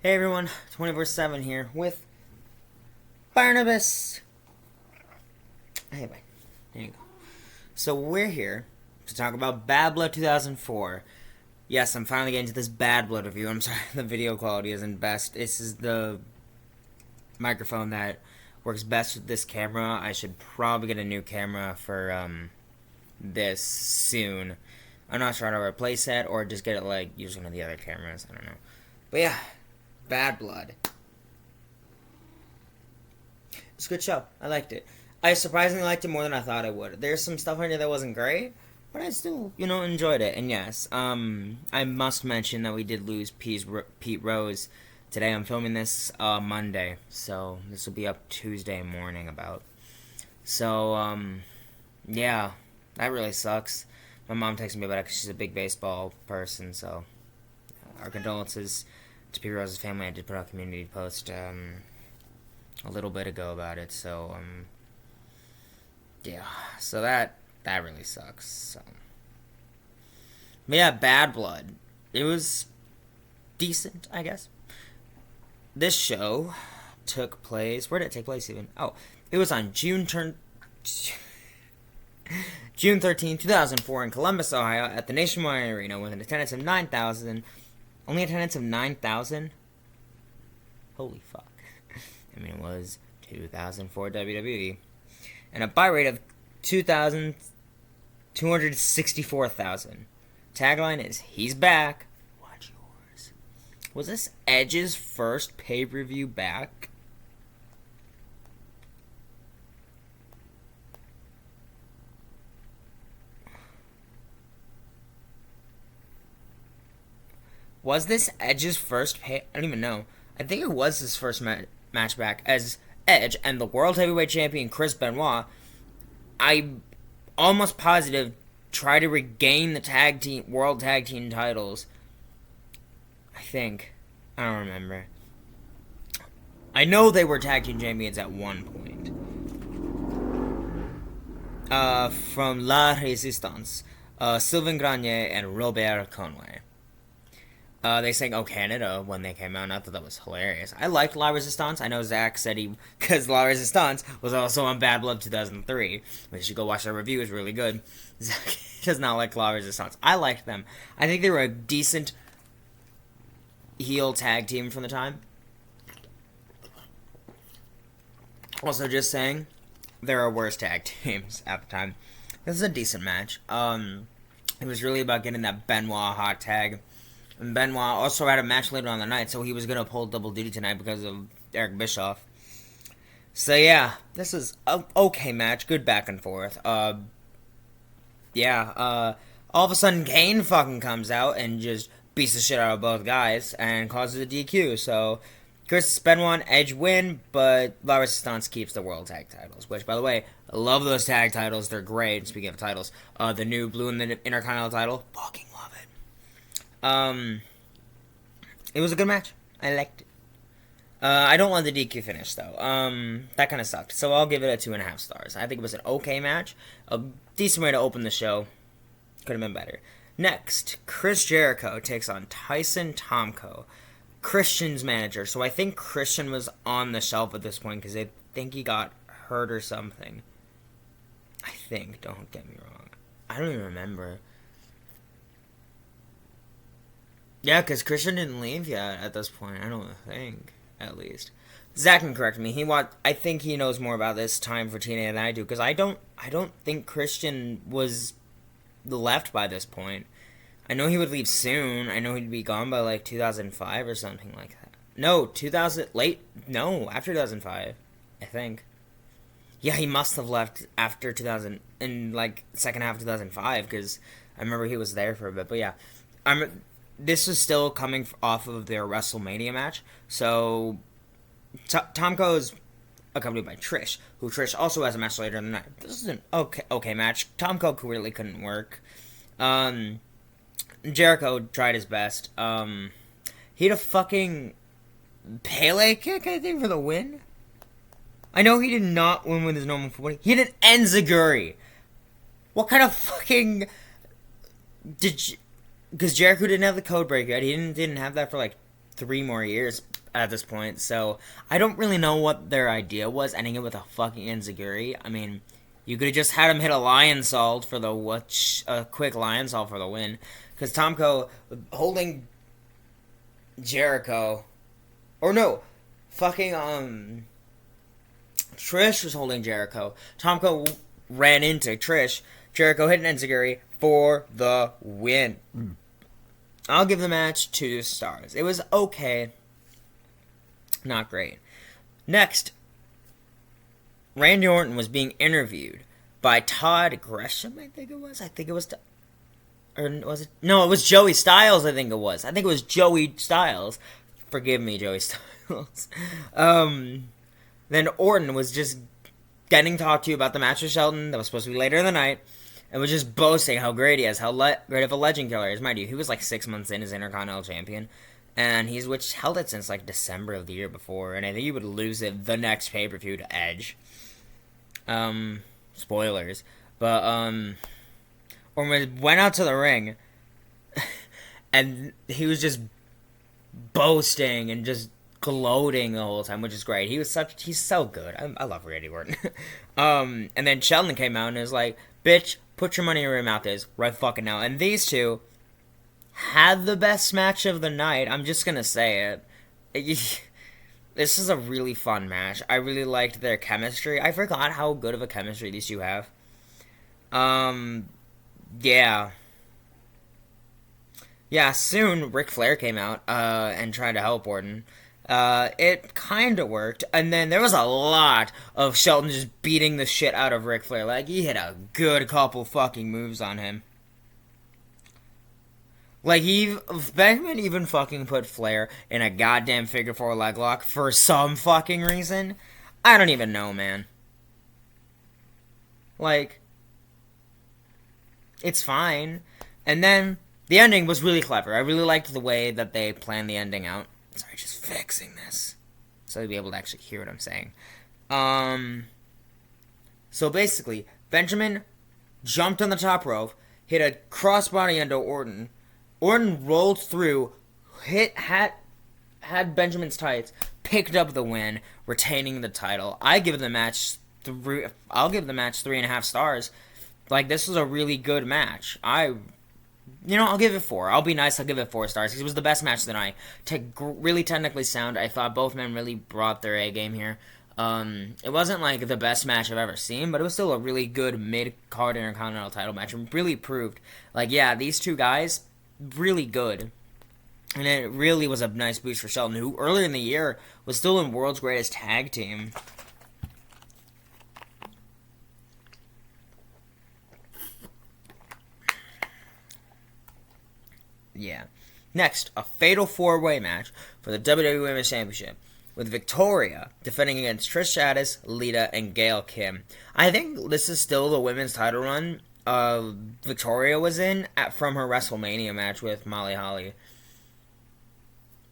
Hey everyone, 24/7 here with Barnabas. Hey, bye. There you go. So we're here to talk about Bad Blood 2004. Yes, I'm finally getting to this Bad Blood review. I'm sorry, the video quality isn't best. This is the microphone that works best with this camera. I should probably get a new camera for this soon. I'm not sure how to replace it or just get it like using one of the other cameras. I don't know. But yeah, Bad Blood. It's a good show. I liked it. I surprisingly liked it more than I thought I would. There's some stuff in it that wasn't great, but I still, enjoyed it. And yes, I must mention that we did lose Pete Rose today. I'm filming this Monday, so this will be up Tuesday morning about. So, yeah, that really sucks. My mom texted me about it because she's a big baseball person, so our condolences to Pete Rose's family. I did put out a community post a little bit ago about it, so yeah, so that really sucks. So, but yeah, Bad Blood. It was decent, I guess. This show took place. Where did it take place even? Oh, it was on June 13th, 2004 in Columbus, Ohio at the Nationwide Arena with an attendance of 9,000. Only attendance of 9,000? Holy fuck. I mean, it was 2004 WWE. And a buy rate of 264,000. Tagline is, he's back. Watch yours. Was this Edge's first pay-per-view back? Was this Edge's first pay? I don't even know. I think it was his first match back as Edge and the World Heavyweight Champion Chris Benoit. I'm almost positive try to regain the World Tag Team titles. I think. I don't remember. I know they were Tag Team Champions at one point. From La Resistance. Sylvain Grenier and Robert Conway. They sang "Oh Canada" when they came out, and I thought that was hilarious. I liked La Resistance. I know Zach said because La Resistance was also on Bad Blood 2003. You should go watch their review, it's really good. Zach does not like La Resistance. I liked them. I think they were a decent heel tag team from the time. Also, just saying, there are worse tag teams at the time. This is a decent match. It was really about getting that Benoit hot tag. And Benoit also had a match later on the night, so he was going to pull double duty tonight because of Eric Bischoff. So yeah, this is an okay match. Good back and forth. All of a sudden Kane fucking comes out and just beats the shit out of both guys and causes a DQ. So Chris Benoit and Edge win, but La Resistance keeps the World Tag Titles. Which, by the way, I love those tag titles. They're great. Speaking of titles, the new blue and the Intercontinental title, fucking love it. It was a good match. I liked it. I don't want the DQ finish, though. That kind of sucked. So I'll give it a 2.5 stars. I think it was an okay match. A decent way to open the show. Could have been better. Next, Chris Jericho takes on Tyson Tomko, Christian's manager. So I think Christian was on the shelf at this point because I think he got hurt or something. I think. Don't get me wrong. I don't even remember. Yeah, because Christian didn't leave yet at this point. I don't think, at least. Zach can correct me. I think he knows more about this time for TNA than I do, because I don't think Christian was left by this point. I know he would leave soon. I know he'd be gone by like 2005 or something like that. No, after 2005, I think. Yeah, he must have left after 2000 in like second half of 2005, because I remember he was there for a bit. But yeah, this is still coming off of their WrestleMania match. So, Tomko is accompanied by Trish, who Trish also has a match later in the night. This is an okay match. Tomko really couldn't work. Jericho tried his best. He had a fucking Pele kick, I think, for the win. I know he did not win with his normal 40. He had an Enziguri. What kind of fucking... Because Jericho didn't have the code break yet. He didn't have that for like 3 more years at this point. So I don't really know what their idea was, ending it with a fucking enziguri. I mean, you could have just had him hit a lion salt for a quick lion salt for the win, because Tomko holding Jericho, or no, fucking Trish was holding Jericho. Tomko ran into Trish. Jericho hit an enziguri for the win. I'll give the match 2 stars. It was okay. Not great. Next, Randy Orton was being interviewed by Todd Gresham, I think it was. Or was it? No, it was Joey Styles, I think it was. I think it was Joey Styles. Forgive me, Joey Styles. Then Orton was just getting talked to about the match with Shelton that was supposed to be later in the night, and was just boasting how great he is, how great of a legend killer he is. Mind you, he was like 6 months in as Intercontinental Champion, and he's held it since like December of the year before, and I think he would lose it the next pay-per-view to Edge. Spoilers. But, Orton went out to the ring, and he was just boasting and just gloating the whole time, which is great. He's so good. I love Randy Orton. And then Shelton came out and was like, bitch, put your money where your mouth is right fucking now. And these two had the best match of the night. I'm just gonna say it. This is a really fun match. I really liked their chemistry. I forgot how good of a chemistry these two have. Yeah. Yeah, soon Ric Flair came out and tried to help Orton. It kind of worked, and then there was a lot of Shelton just beating the shit out of Ric Flair. Like, he hit a good couple fucking moves on him. Like, Beckman even fucking put Flair in a goddamn figure 4 leg lock for some fucking reason. I don't even know, man. Like, it's fine. And then, the ending was really clever. I really liked the way that they planned the ending out. Sorry, just fixing this, so you'll be able to actually hear what I'm saying. So basically, Benjamin jumped on the top rope, hit a crossbody into Orton. Orton rolled through, had Benjamin's tights, picked up the win, retaining the title. I'll give the match 3.5 stars. Like, this was a really good match. I'll give it 4. I'll be nice, I'll give it 4 stars, because it was the best match of the night. Really technically sound. I thought both men really brought their A game here. It wasn't, like, the best match I've ever seen, but it was still a really good mid-card Intercontinental title match, and really proved, like, yeah, these two guys, really good. And it really was a nice boost for Shelton, who earlier in the year was still in World's Greatest Tag Team. Yeah. Next, a fatal 4-way match for the WWE Women's Championship, with Victoria defending against Trish Stratus, Lita, and Gail Kim. I think this is still the women's title run Victoria was in from her WrestleMania match with Molly Holly.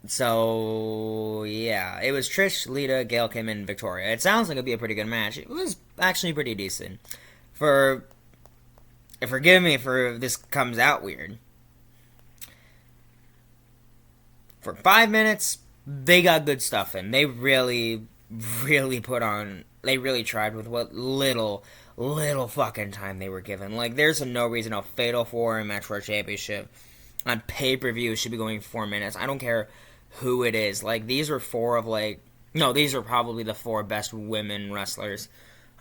So, yeah, it was Trish, Lita, Gail Kim, and Victoria. It sounds like it'd be a pretty good match. It was actually pretty decent. Forgive me if this comes out weird. For 5 minutes, they got good stuff in. They really, really they really tried with what little fucking time they were given. Like, there's no reason a fatal 4-way match for a championship on pay-per-view should be going 4 minutes. I don't care who it is. Like, these were these are probably the 4 best women wrestlers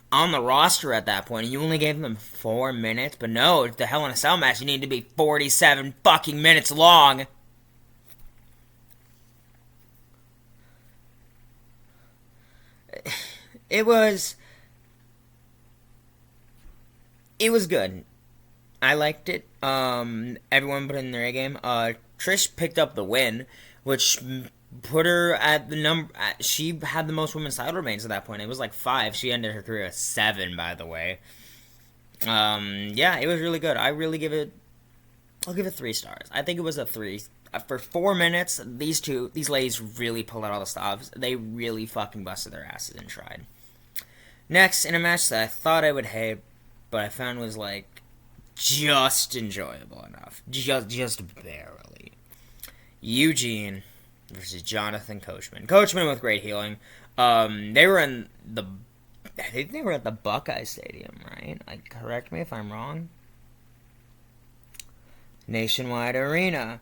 on the roster at that point. You only gave them 4 minutes, but no, the Hell in a Cell match, you need to be 47 fucking minutes long. It was good. I liked it. Everyone put in their A game. Trish picked up the win, which put her at the number. She had the most women's title reigns at that point. It was like 5. She ended her career at 7, by the way. Yeah, it was really good. I'll give it 3 stars. I think it was a 3. For 4 minutes, these ladies really pulled out all the stops. They really fucking busted their asses and tried. Next, in a match that I thought I would hate, but I found was, like, just enjoyable enough. Just barely. Eugene versus Jonathan Coachman. Coachman with great healing. They were in the... I think they were at the Buckeye Stadium, right? Like, correct me if I'm wrong. Nationwide Arena.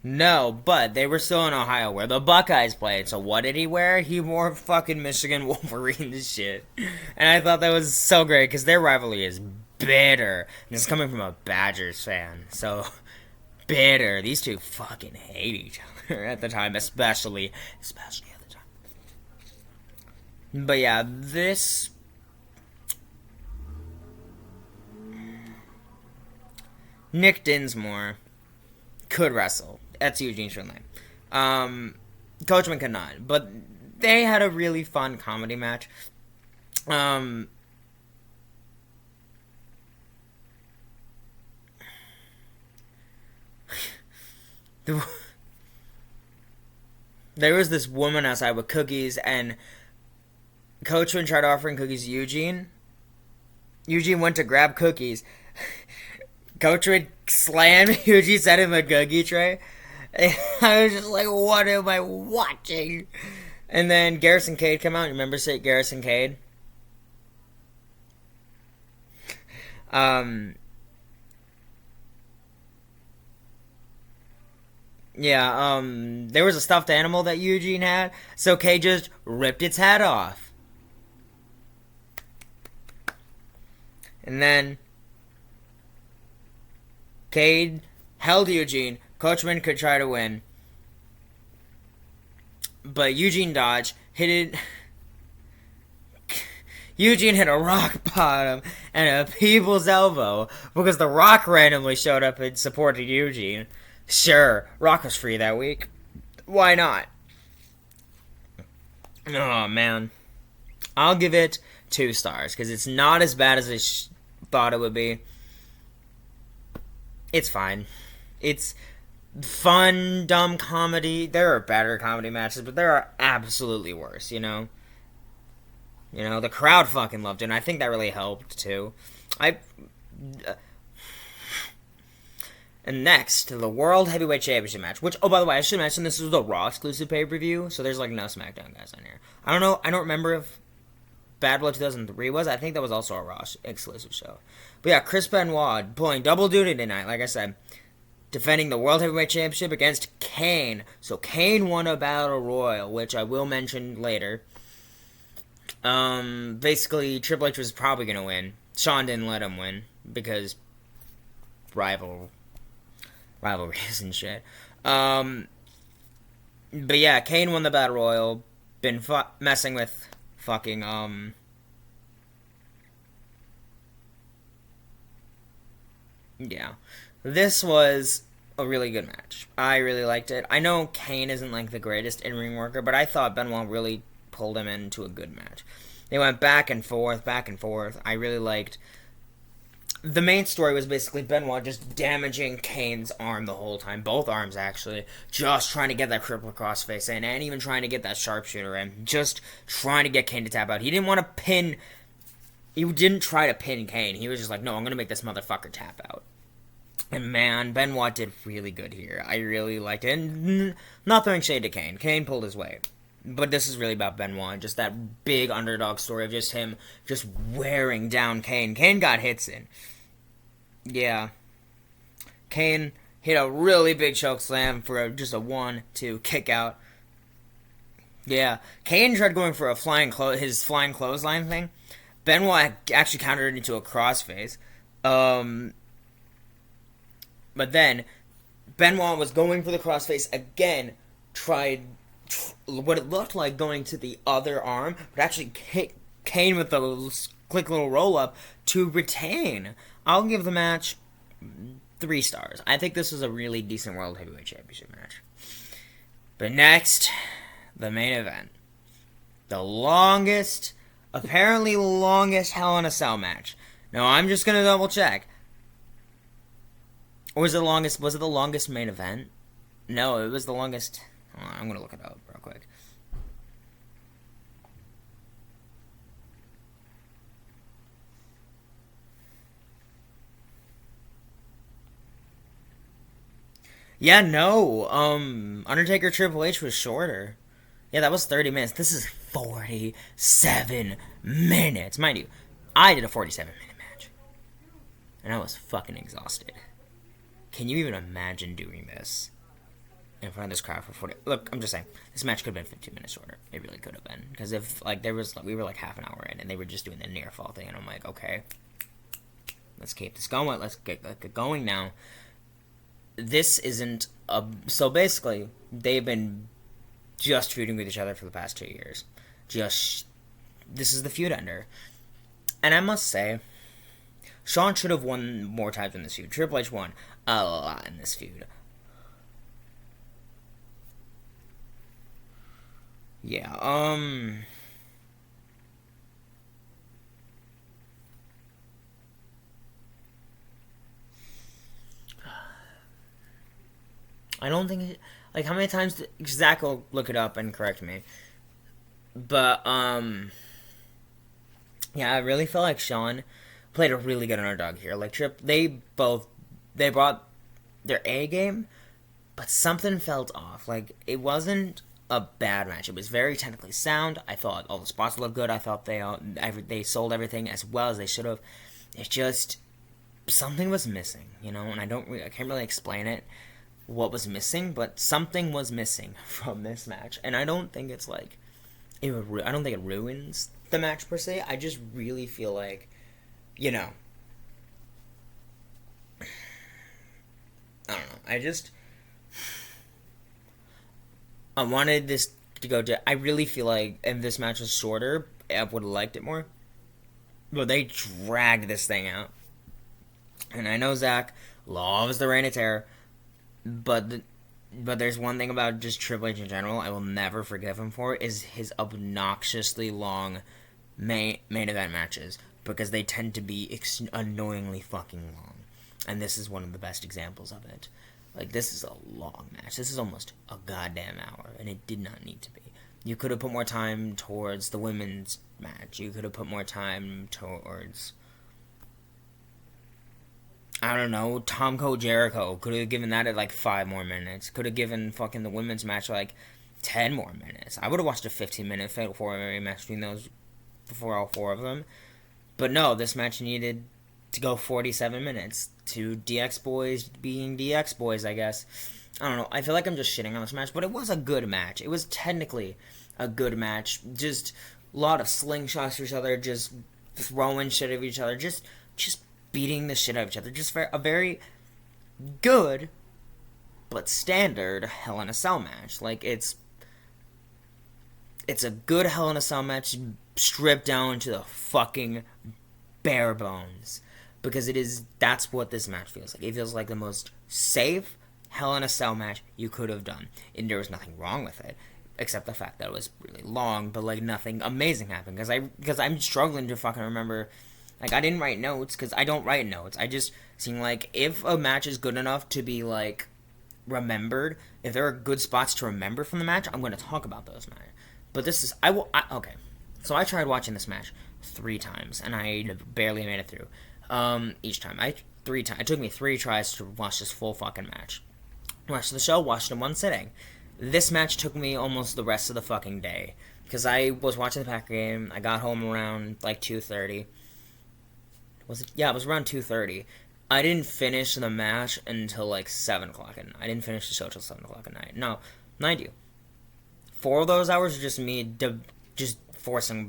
No, but they were still in Ohio where the Buckeyes played. So what did he wear? He wore fucking Michigan Wolverines shit. And I thought that was so great because their rivalry is bitter. And it's coming from a Badgers fan. So bitter. These two fucking hate each other at the time, especially at the time. But yeah, this... Nick Dinsmore could wrestle. That's Eugene's real name. Coachman could not. But they had a really fun comedy match. There was this woman outside with cookies, and Coachman tried offering cookies to Eugene. Eugene went to grab cookies. Coachman slammed Eugene's head in the cookie tray. And I was just like, what am I watching? And then Garrison Cade come out. You remember Garrison Cade? There was a stuffed animal that Eugene had, so Cade just ripped its head off. And then Cade held Eugene. Coachman could try to win. But Eugene dodged, hit it. Eugene hit a rock bottom and a people's elbow because the Rock randomly showed up and supported Eugene. Sure, Rock was free that week. Why not? Oh, man. I'll give it 2 stars because it's not as bad as I thought it would be. It's fine. It's fun, dumb comedy. There are better comedy matches, but there are absolutely worse, you know? The crowd fucking loved it, and I think that really helped, too. And next, the World Heavyweight Championship match, which, oh, by the way, I should mention this is the Raw exclusive pay-per-view, so there's, like, no SmackDown guys on here. I don't know, I don't remember if Bad Blood 2003 was. I think that was also a Raw exclusive show. But yeah, Chris Benoit pulling double duty tonight, like I said. Defending the World Heavyweight Championship against Kane. So Kane won a Battle Royal, which I will mention later. Basically, Triple H was probably going to win. Shawn didn't let him win, because rivalries and shit. But yeah, Kane won the Battle Royal. Been messing with fucking, yeah. This was a really good match. I really liked it. I know Kane isn't, like, the greatest in-ring worker, but I thought Benoit really pulled him into a good match. They went back and forth, back and forth. I really liked... The main story was basically Benoit just damaging Kane's arm the whole time. Both arms, actually. Just trying to get that triple crossface in, and even trying to get that sharpshooter in. Just trying to get Kane to tap out. He didn't want to pin... He didn't try to pin Kane. He was just like, no, I'm going to make this motherfucker tap out. And man, Benoit did really good here. I really liked it. And not throwing shade to Kane. Kane pulled his weight. But this is really about Benoit. Just that big underdog story of just him just wearing down Kane. Kane got hits in. Yeah. Kane hit a really big choke slam for just a 1-2 kick out. Yeah. Kane tried going for his flying clothesline thing. Benoit actually countered it into a crossface. But then, Benoit was going for the crossface again, tried what it looked like going to the other arm, but actually Kane with the quick little roll-up to retain. I'll give the match 3 stars. I think this was a really decent World Heavyweight Championship match. But next, the main event. The apparently longest Hell in a Cell match. Now, I'm just going to double check. Or was it the longest main event? No, it was the longest... Hold on, I'm going to look it up real quick. Yeah, no. Undertaker Triple H was shorter. Yeah, that was 30 minutes. This is 47 minutes. Mind you, I did a 47-minute match. And I was fucking exhausted. Can you even imagine doing this in front of this crowd for 40? Look, I'm just saying, this match could have been 15 minutes shorter. It really could have been. Because if, like, we were like half an hour in, and they were just doing the near fall thing, and I'm like, okay, let's keep this going. Let's get going now. This isn't a. So basically, they've been just feuding with each other for the past 2 years. This is the feud ender. And I must say, Shawn should have won more times in this feud. Triple H won a lot in this feud. Yeah, I don't think like how many times Zach will look it up and correct me. But yeah, I really feel like Shawn played a really good underdog here. Like they brought their A game, but something felt off. Like it wasn't a bad match. It was very technically sound. I thought all the spots looked good. I thought they sold everything as well as they should have. It's just something was missing, and I can't really explain it what was missing, but something was missing from this match, and I don't think it's like I don't think it ruins the match per se. I just really feel like, I don't know. I wanted this to go to. I really feel like if this match was shorter, I would have liked it more. But they dragged this thing out, and I know Zach loves the Reign of Terror, but there's one thing about just Triple H in general I will never forgive him for is his obnoxiously long main event matches, because they tend to be annoyingly fucking long, and this is one of the best examples of it. Like, this is a long match. This is almost a goddamn hour, and it did not need to be. You could have put more time towards the women's match. You could have put more time towards, I don't know, Tom Cole Jericho. Could have given that at like 5 more minutes. Could have given fucking the women's match like 10 more minutes. I would have watched a 15-minute Fatal 4-way match between those, before all 4 of them. But no, this match needed to go 47 minutes. To DX Boys being DX Boys, I guess. I don't know. I feel like I'm just shitting on this match, but it was a good match. It was technically a good match. Just a lot of slingshots for each other, just throwing shit at each other, just beating the shit out of each other. Just a very good but standard Hell in a Cell match. Like, it's a good Hell in a Cell match stripped down to the fucking bare bones. Because that's what this match feels like. It feels like the most safe Hell in a Cell match you could have done. And there was nothing wrong with it, except the fact that it was really long, but like nothing amazing happened. Because I'm struggling to fucking remember. Like, I didn't write notes, because I don't write notes. I just seem like if a match is good enough to be like remembered, if there are good spots to remember from the match, I'm going to talk about those matches. But this is okay. So I tried watching this match 3 times, and I barely made it through. Each time. It took me 3 tries to watch this full fucking match. Watched the show, watched it in one sitting. This match took me almost the rest of the fucking day, because I was watching the Packer game. I got home around like 2:30. Was it? Yeah, it was around 2:30. I didn't finish the match until like 7 o'clock at night. I didn't finish the show till 7 o'clock at night. No, mind you, 4 of those hours are just me just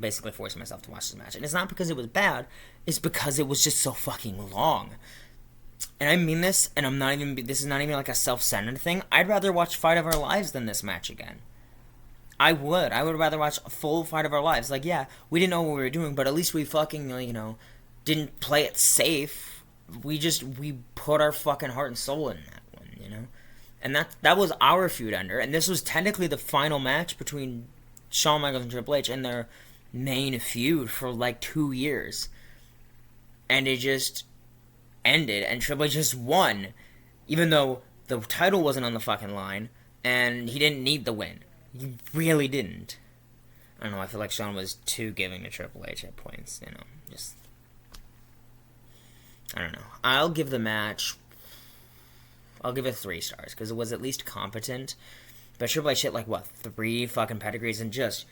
basically forcing myself to watch this match. And it's not because it was bad, it's because it was just so fucking long. And I mean this, and this is not even like a self-centered thing. I'd rather watch Fight of Our Lives than this match again. I would rather watch a full Fight of Our Lives. Like, yeah, we didn't know what we were doing, but at least we fucking, didn't play it safe. We put our fucking heart and soul in that one, And that was our feud ender, and this was technically the final match between Shawn Michaels and Triple H in their main feud for like 2 years. And it just ended, and Triple H just won, even though the title wasn't on the fucking line, and he didn't need the win. He really didn't. I don't know, I feel like Shawn was too giving to Triple H at points, I don't know. I'll give the match I'll give it 3 stars because it was at least competent. But Triple H hit like what 3 fucking pedigrees and just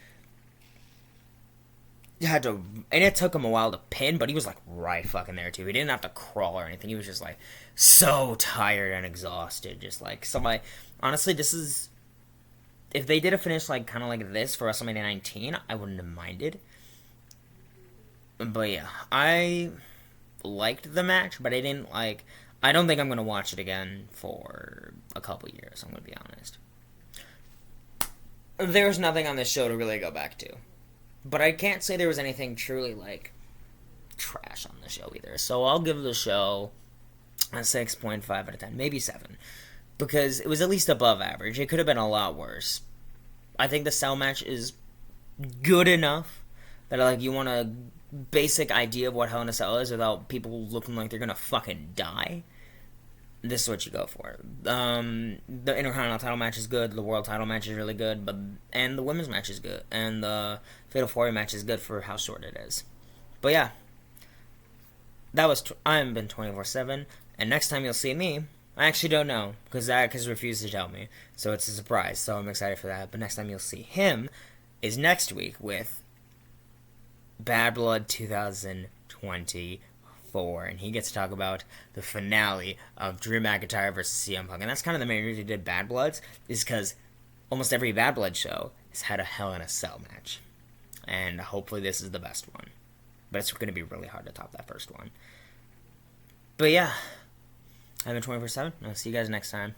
had to, and it took him a while to pin, but he was like right fucking there too. He didn't have to crawl or anything. He was just like so tired and exhausted. Just like somebody, honestly, this is, if they did a finish like kind of like this for WrestleMania 19, I wouldn't have minded. But yeah, I liked the match, but I didn't like. I don't think I'm gonna watch it again for a couple years. I'm gonna be honest. There's nothing on this show to really go back to. But I can't say there was anything truly, like, trash on the show either. So I'll give the show a 6.5 out of 10. Maybe 7. Because it was at least above average. It could have been a lot worse. I think the cell match is good enough that, like, you want a basic idea of what Hell in a Cell is without people looking like they're gonna fucking die. This is what you go for. The Intercontinental title match is good. The World title match is really good. And the women's match is good. And the Fatal 4-Way match is good for how short it is. But yeah. That was... I haven't been 24/7. And next time you'll see me, I actually don't know. Because Zach has refused to tell me. So it's a surprise. So I'm excited for that. But next time you'll see him is next week with Bad Blood 2024. And he gets to talk about the finale of Drew McIntyre versus CM Punk. And that's kind of the main reason he did Bad Bloods, is because almost every Bad Blood show has had a Hell in a Cell match. And hopefully this is the best one. But it's going to be really hard to top that first one. But yeah, I've been 24/7. I'll see you guys next time.